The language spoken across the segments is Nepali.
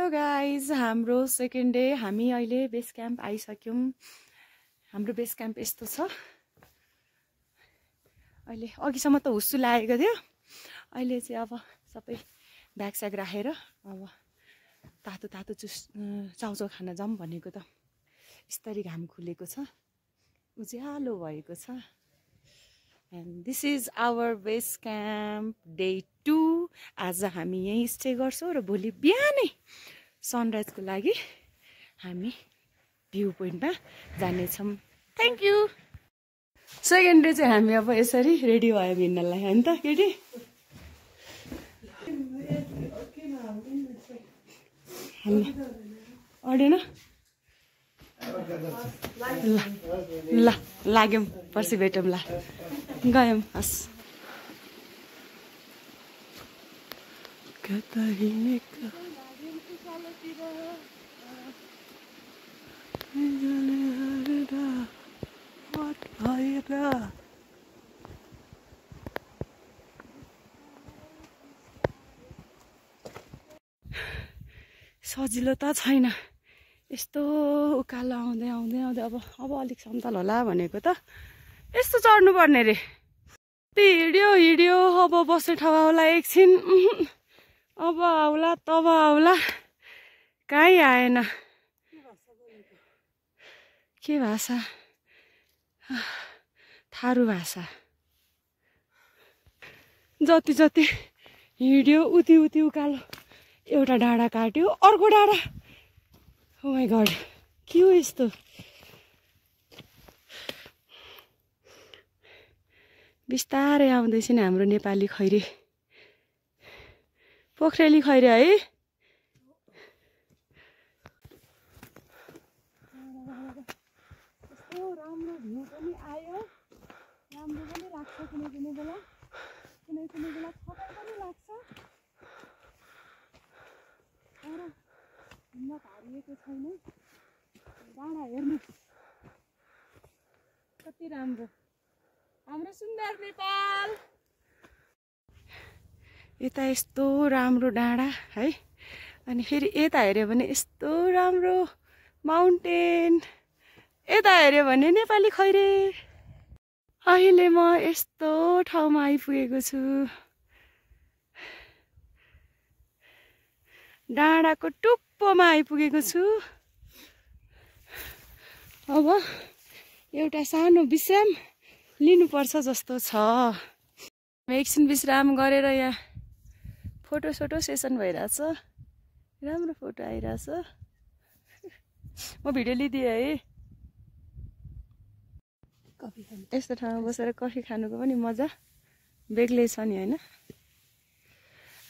हेलो गाइज, हाम्रो सेकेन्ड डे। हामी अहिले बेस क्याम्प आइसक्यौँ। हाम्रो बेस क्याम्प यस्तो छ। अहिले अघिसम्म त हुस्सु लागेको थियो, अहिले चाहिँ अब सबै ब्याग स्याग राखेर अब तातो तातो चाउचाउ खान जाऊँ भनेको त यस्तरी घाम खुलेको छ, उज्यालो भएको छ। And this is our base camp day 2। आज हामी यहीँ स्टे गर्छौँ र भोलि बिहानै सनराइजको लागि हामी भ्यू पोइन्टमा जानेछौँ। Thank you. सेकेन्ड डे चाहिँ हामी अब यसरी रेडी भयो हिँड्नलाई, होइन त केटी? अडेन ल लाग्यौँ, पर्सि भेटौँ ल। गयौँ हस्। कता हिँडेको सजिलो त छैन। यस्तो उकालो आउँदै आउँदै आउँदै अब अलिक समतल होला भनेको त यस्तो चढ्नु पर्ने रे। हिँड्यो हिँड्यो, अब बस्ने ठाउँ आउला एकछिन, अब आउला तब आउला, कहीँ आएन। के भाषा? थारू भाषा। जति जति हिँड्यो उति उति उकालो, एउटा डाँडा काट्यो अर्को डाँडा। ओ माई गड, के हो यस्तो? बिस्तारै आउँदैछ नि हाम्रो नेपाली खैरे, पोखरेली खैरे है। यस्तो राम्रो भ्यू पनि आयो, राम्रो पनि लाग्छ, कुनै कुनै बेला थकाइ पनि लाग्छ। तर हिम्मत हारिएको छैन। डाँडा हेर्नु कति राम्रो, हाम्रो सुन्दर नेपाल। यता यस्तो राम्रो डाँडा है, अनि फेरि यता हेऱ्यो भने यस्तो राम्रो माउन्टेन, यता हेऱ्यो भने नेपाली खैरे। अहिले म यस्तो ठाउँमा आइपुगेको छु, डाँडाको टुप्पोमा आइपुगेको छु। अब एउटा सानो विश्राम लिनुपर्छ जस्तो छ। एकछिन विश्राम गरेर यहाँ फोटो सेसन भइरहेछ, राम्रो फोटो आइरहेछ। म भिडियो लिदिएँ है। यस्तो ठाउँमा बसेर कफी खानुको पनि मजा बेग्लै छ नि, होइन?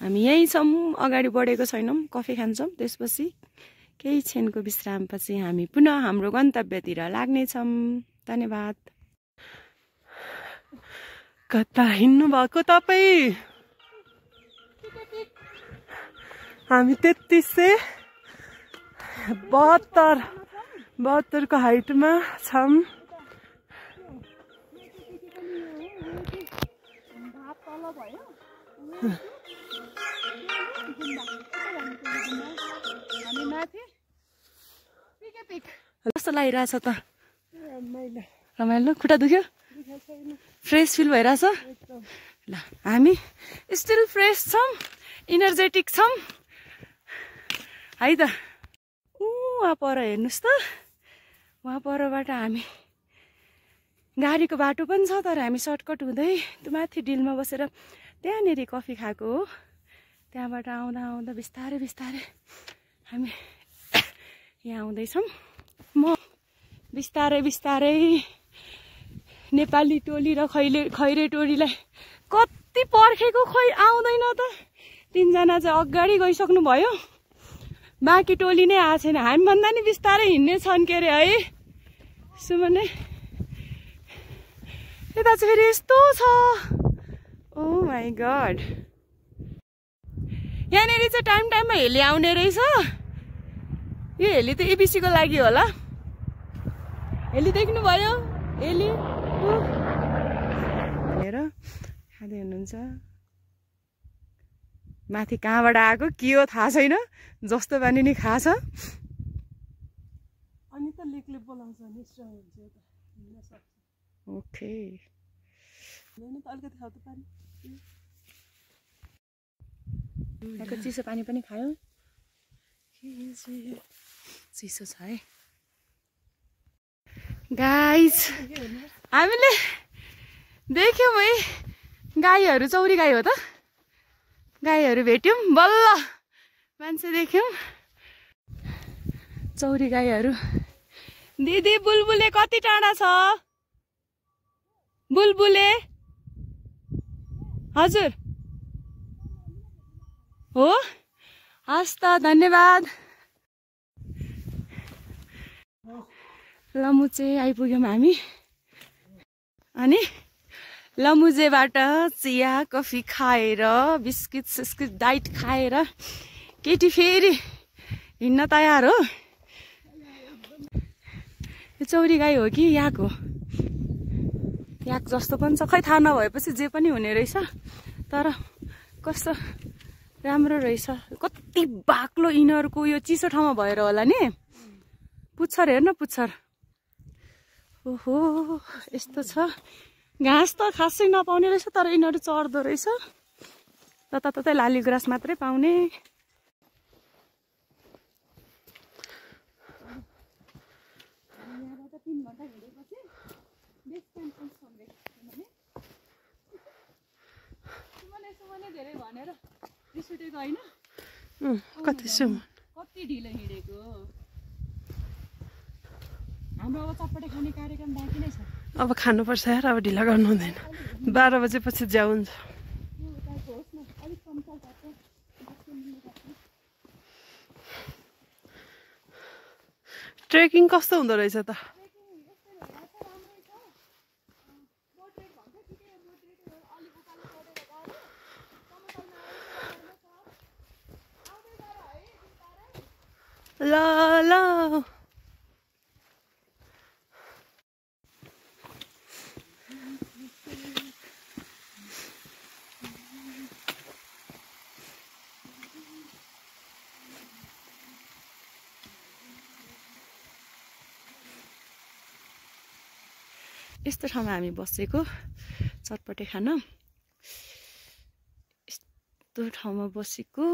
हामी यहीँ छौँ, अगाडि बढेको छैनौँ, कफी खान्छौँ। त्यसपछि केही क्षणको विश्रामपछि हामी पुनः हाम्रो गन्तव्यतिर लाग्नेछौँ। धन्यवाद। कता हिँड्नु भएको तपाईँ? हामी 3372 को हाइटमा छौँ। कस्तो लागिरहेछ त? रमाइलो? खुट्टा दुख्यो? फ्रेस फिल भइरहेछ? ल, हामी स्टिल फ्रेस छौँ, इनर्जेटिक छौँ है त। वहाँ पर हेर्नुहोस् त, वहाँ परबाट हामी गाडीको बाटो पनि छ, तर हामी सर्टकट हुँदै त्यो माथि डिलमा बसेर त्यहाँनिर कफी खाएको हो। त्यहाँबाट आउँदा आउँदा बिस्तारै बिस्तारै हामी यहाँ आउँदैछौँ। म बिस्तारै बिस्तारै नेपाली टोली र खैरे टोलीलाई कति पर्खेको, खै आउँदैन त। 3 जना चाहिँ अगाडि गइसक्नु भयो, बाँकी टोली नै आएको छैन। हामीभन्दा नि बिस्तारै हिँड्ने छन् के अरे है सुमने? यता चाहिँ फेरि यस्तो छ। ओ माई गड, यहाँनिर चाहिँ टाइममा हेली आउने रहेछ। यो हेली त एबिसीको लागि होला। हेली देख्नु भयो? हेली भनेर खाँदै हुनुहुन्छ। माथि कहाँबाट आएको के हो थाहा छैन, जस्तो पानी नि खाछ। अनि त लेकले बोलाउँछ नि स्ट्रङ हुन्छ त हिँड्न सक्छ। ओके हैन त अलिकति खाऊ त पानी। यहाँको चिसो पानी पनि खायो। चिसो छ है गाइस। हामीले देख्यौँ है गाईहरू, चौरी गाई हो त, गाईहरू भेट्यौँ बल्ल, मान्छे देख्यौँ चौरी गाईहरू। दिदी बुलबुले कति टाढा छ? बुलबुले हजुर हो, हस् त धन्यवाद। लमुचे आइपुग्यौँ हामी। अनि लमुजेबाट चिया कफी खाएर बिस्किट सिस्किट डाइट खाएर केटी फेरि हिँड्न तयार हो। यो चौरी गाई हो कि याक हो? याक जस्तो पनि छ, खै थाहा नभएपछि जे पनि हुने रहेछ। तर कस्तो राम्रो रहेछ। कति बाक्लो यिनीहरूको यो चिसो ठाउँमा भएर होला नि। पुच्छर हेर्न पुच्छर, ओहो यस्तो छ। घाँस त खासै नपाउने रहेछ, तर यिनीहरू चढ्दो रहेछ। तताततै लाली ग्रास मात्रै पाउने। कति ढिलो हिँडेको। हाम्रो अब चटपटे खाने कार्यक्रम बाँकी नै छ। अब खानुपर्छ यार, अब ढिला गर्नु हुँदैन। 12 बजेपछि ज्याउ हुन्छ। ट्रेकिङ कस्तो हुँदो रहेछ त? ल ल यस्तो ठाउँमा हामी बसेको चटपटे खान। यस्तो ठाउँमा बसेको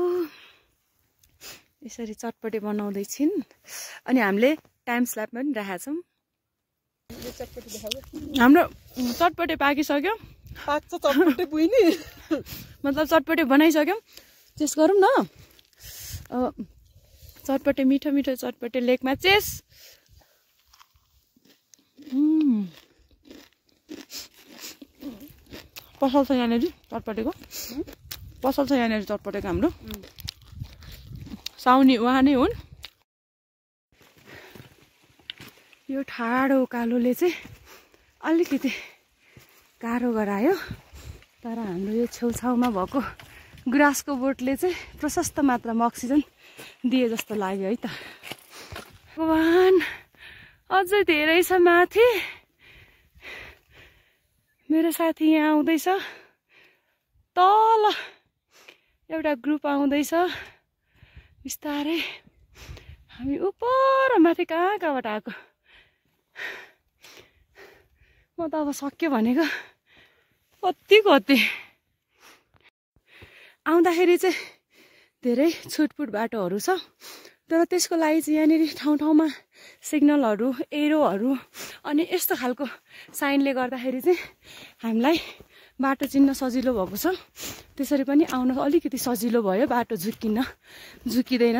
यसरी चटपटे बनाउँदैछिन्। अनि हामीले टाइम स्ल्याप पनि राखेका छौँ। हाम्रो चटपटे पाकिसक्यो। पाक्छ चटपटे बुइनी, मतलब चटपटे बनाइसक्यौँ। चेस गरौँ न। चटपटे मिठो मिठो चटपटे लेकमा चेस। पसल छ यहाँनिर चटपटेको, पसल छ यहाँनिर चटपटेको हाम्रो। साउनी उहाँ नै हुन्। यो ठाडो उकालोले चाहिँ अलिकति गाह्रो गरायो, तर हाम्रो यो छेउछाउमा भएको ग्रासको बोटले चाहिँ प्रशस्त मात्रामा अक्सिजन दिए जस्तो लाग्यो है त। भगवान अझै धेरै छ माथि। मेरो साथी यहाँ आउँदैछ, तल एउटा ग्रुप आउँदैछ बिस्तारै। हामी उपर माथि कहाँबाट आएको। म त अब सक्यो भनेको कति आउँदाखेरि चाहिँ धेरै छुटपुट बाटोहरू छ, तर त्यसको लागि चाहिँ यहाँनिर ठाउँ ठाउँमा सिग्नलहरू, एरोहरू अनि यस्तो खालको साइनले गर्दाखेरि चाहिँ हामीलाई बाटो चिन्न सजिलो भएको छ। त्यसरी पनि आउन अलिकति सजिलो भयो, बाटो झुक्किँदैन।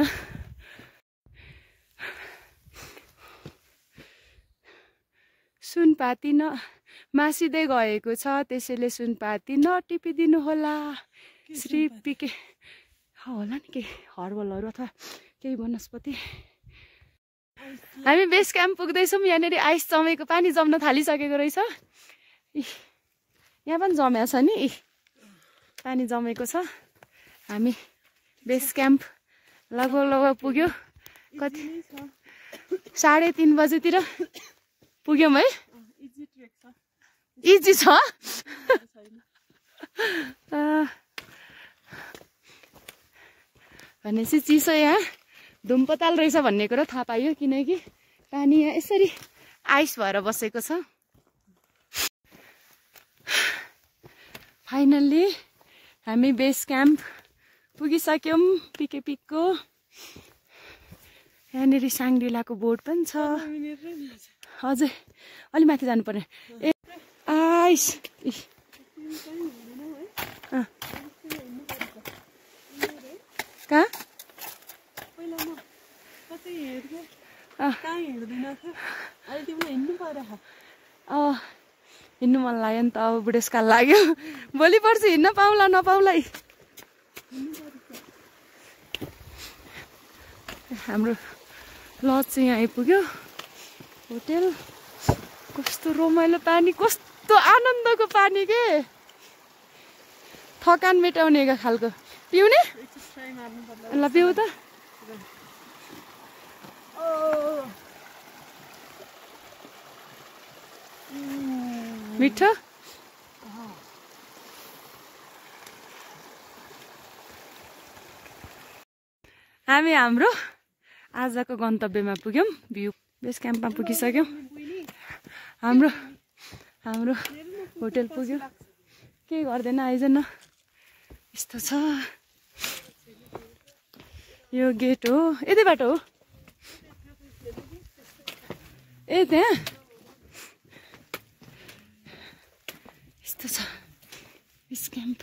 सुनपाती मासिँदै गएको छ, त्यसैले सुनपाती नटिपिदिनु होला। श्री पिके होला नि केही हर्बलहरू अथवा केही वनस्पति। हामी बेस क्याम्प पुग्दैछौँ। यहाँनिर आइस जमेको, पानी जम्न थालिसकेको रहेछ। यहाँ पनि जम्या छ नि, पानी जमेको छ। हामी बेस क्याम्प लगभग पुग्यो। कति 3:30 बजेतिर पुग्यौँ है। इजी छ। भनेपछि चिसो यहाँ धुमपताल रहेछ भन्ने कुरो थाहा पाइयो किनकि पानी यहाँ यसरी आइस भएर बसेको छ। फाइनल्ली हामी बेस क्याम्प पुगिसक्यौँ। पिके पिकको यहाँनिर साङ्ग्रिलाको बोर्ड पनि छ। हजुर अलि माथि जानुपर्ने। ए आइस कहाँ हिँड्नु मन लाग्यो नि त। अब बुढेसकाल लाग्यो, भोलि पर्सि हिँड्न पाउला नपाउला। हाम्रो लज चाहिँ यहाँ आइपुग्यो। होटेल कस्तो रमाइलो पानी, कस्तो आनन्दको पानी के, थकान मेटाउने खालको। पिउने ल पिउ त। मिठो हामी हाम्रो आजको गन्तव्यमा पुग्यौँ। भ्यू बेस क्याम्पमा पुगिसक्यौँ। हाम्रो होटेल पुग्यो। के गर्दैन आइज न। यस्तो छ यो गेट हो, यतैबाट हो। ए त्यहाँ यस्तो छ बेस क्याम्प।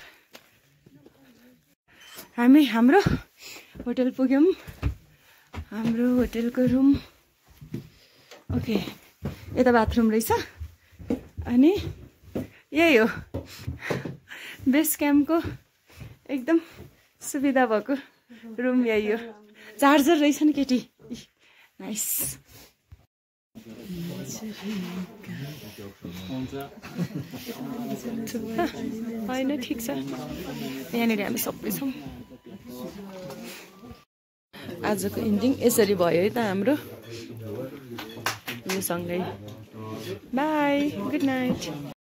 हामी हाम्रो होटेल पुग्यौँ। हाम्रो होटेलको रुम ओके, यता बाथरुम रहेछ। अनि यही हो बेस क्याम्पको एकदम सुविधा भएको रुम यही हो। चार्जर रहेछ नि केटी, नाइस। होइन ठिक छ। यहाँनिर हामी सबै छौँ। आजको इन्डिङ यसरी भयो है त हाम्रो। यो सँगै बाई, गुड नाइट।